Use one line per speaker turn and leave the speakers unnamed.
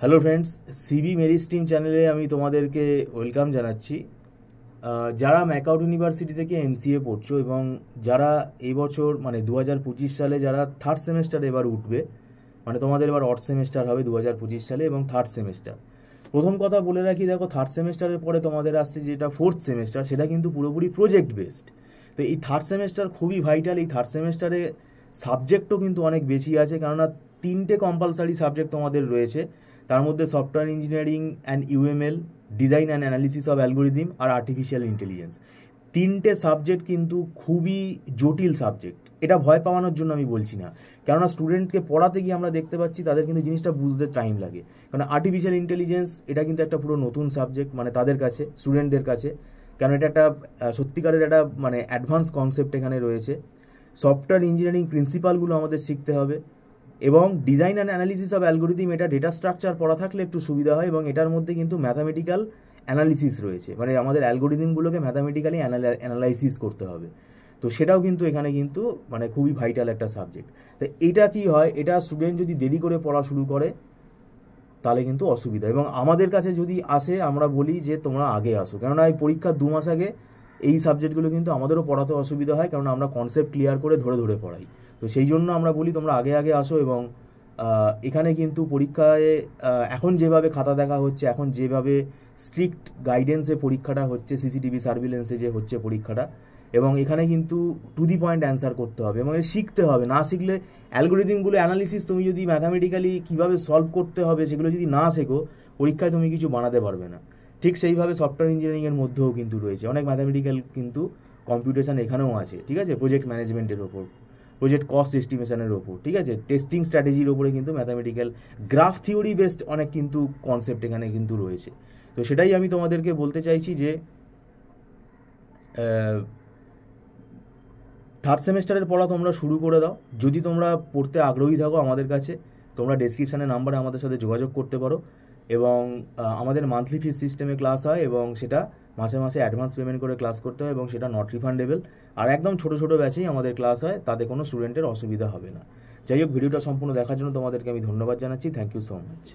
Hello friends, CB মেরিস্ট্রিম চ্যানেলে আমি তোমাদেরকে ওয়েলকাম জানাচ্ছি। যারা ম্যাকআউট ইউনিভার্সিটি থেকে এমসিএ পড়ছো এবং যারা এই বছর মানে 2025 সালে যারা থার্ড সেমেস্টারে এবার উঠবে, মানে তোমাদের এবার অড সেমেস্টার হবে 2025 সালে এবং থার্ড সেমেস্টার। প্রথম কথা বলে রাখি, দেখো থার্ড সেমেস্টারের পরে তোমাদের আসছে যেটা ফোর্থ সেমেস্টার, সেটা কিন্তু পুরোপুরি প্রজেক্ট বেসড। তো এই থার্ড সেমেস্টার খুবই ভাইটাল। এই থার্ড সেমেস্টারে সাবজেক্টও কিন্তু অনেক বেশি আছে, কেননা 3টে কম্পালসারি সাবজেক্ট তোমাদের রয়েছে। তার মধ্যে software engineering and UML, design and analysis of algorithm আর আর্টিফিশিয়াল ইন্টেলিজেন্স। 3টে সাবজেক্ট কিন্তু খুবই জটিল সাবজেক্ট। এটা ভয় পাওয়ানোর জন্য আমি বলছি না, কেননা স্টুডেন্টকে পড়াতে গিয়ে আমরা দেখতে পাচ্ছি তাদের কিন্তু জিনিসটা বুঝতে টাইম লাগে। কারণ আর্টিফিশিয়াল ইন্টেলিজেন্স এটা কিন্তু একটা পুরো নতুন সাবজেক্ট, মানে তাদের কাছে, স্টুডেন্টদের কাছে, কারণ এটা একটা সত্যিকারের একটা মানে অ্যাডভান্স কনসেপ্ট এখানে রয়েছে। সফটওয়্যার ইঞ্জিনিয়ারিং প্রিন্সিপালগুলো আমাদের শিখতে হবে এবং design and analysis of algorithm, এটা ডেটা স্ট্রাকচার পড়া থাকলে একটু সুবিধা হয় এবং এটার মধ্যে কিন্তু ম্যাথামেটিক্যাল অ্যানালিসিস রয়েছে, মানে আমাদের অ্যালগোরিদমগুলোকে ম্যাথামেটিক্যালি অ্যানালাইসিস করতে হবে। তো সেটাও কিন্তু এখানে কিন্তু মানে খুবই ভাইটাল একটা সাবজেক্ট। তো এটা কি হয়, এটা স্টুডেন্ট যদি দেরি করে পড়া শুরু করে তাহলে কিন্তু অসুবিধা। এবং আমাদের কাছে যদি আসে, আমরা বলি যে তোমরা আগে আসো, কেননা এই পরীক্ষার 2 মাস আগে এই সাবজেক্টগুলো কিন্তু আমাদেরও পড়াতে অসুবিধা হয়, কারণ আমরা কনসেপ্ট ক্লিয়ার করে ধরে ধরে পড়াই। তো সেই জন্য আমরা বলি তোমরা আগে আগে আসো। এবং এখানে কিন্তু পরীক্ষায় এখন যেভাবে খাতা দেখা হচ্ছে, এখন যেভাবে স্ট্রিক্ট গাইডেন্সে পরীক্ষাটা হচ্ছে, সিসিটিভি সার্ভিলেন্সে যে হচ্ছে পরীক্ষাটা, এবং এখানে কিন্তু টু দি পয়েন্ট অ্যান্সার করতে হবে এবং শিখতে হবে। না শিখলে অ্যালগোরিদমগুলো অ্যানালিসিস তুমি যদি ম্যাথামেটিক্যালি কীভাবে সলভ করতে হবে সেগুলো যদি না শেখো, পরীক্ষায় তুমি কিছু বানাতে পারবে না। ঠিক সেইভাবে সফটওয়্যার ইঞ্জিনিয়ারিংয়ের মধ্যেও কিন্তু রয়েছে অনেক ম্যাথামেটিক্যাল কিন্তু কম্পিউটেশন এখানেও আছে, ঠিক আছে, প্রজেক্ট ম্যানেজমেন্টের ওপর, প্রজেক্ট কস্ট এস্টিমেশনের ওপর, ঠিক আছে, টেস্টিং স্ট্র্যাটেজির ওপরে কিন্তু ম্যাথামেটিক্যাল গ্রাফ থিওরি বেসড অনেক কিন্তু কনসেপ্ট এখানে কিন্তু রয়েছে। তো সেটাই আমি তোমাদেরকে বলতে চাইছি যে থার্ড সেমেস্টারের পড়া তোমরা শুরু করে দাও। যদি তোমরা পড়তে আগ্রহী থাকো আমাদের কাছে, তোমরা ডেসক্রিপশানে নাম্বারে আমাদের সাথে যোগাযোগ করতে পারো। এবং আমাদের মান্থলি ফিস সিস্টেমে ক্লাস হয় এবং সেটা মাসে মাসে অ্যাডভান্স পেমেন্ট করে ক্লাস করতে হয় এবং সেটা নট রিফান্ডেবল। আর একদম ছোটো ছোটো ব্যাচেই আমাদের ক্লাস হয়, তাতে কোনো স্টুডেন্টের অসুবিধা হবে না। যাই হোক, ভিডিওটা সম্পূর্ণ দেখার জন্য তোমাদেরকে আমি ধন্যবাদ জানাচ্ছি। Thank you so much.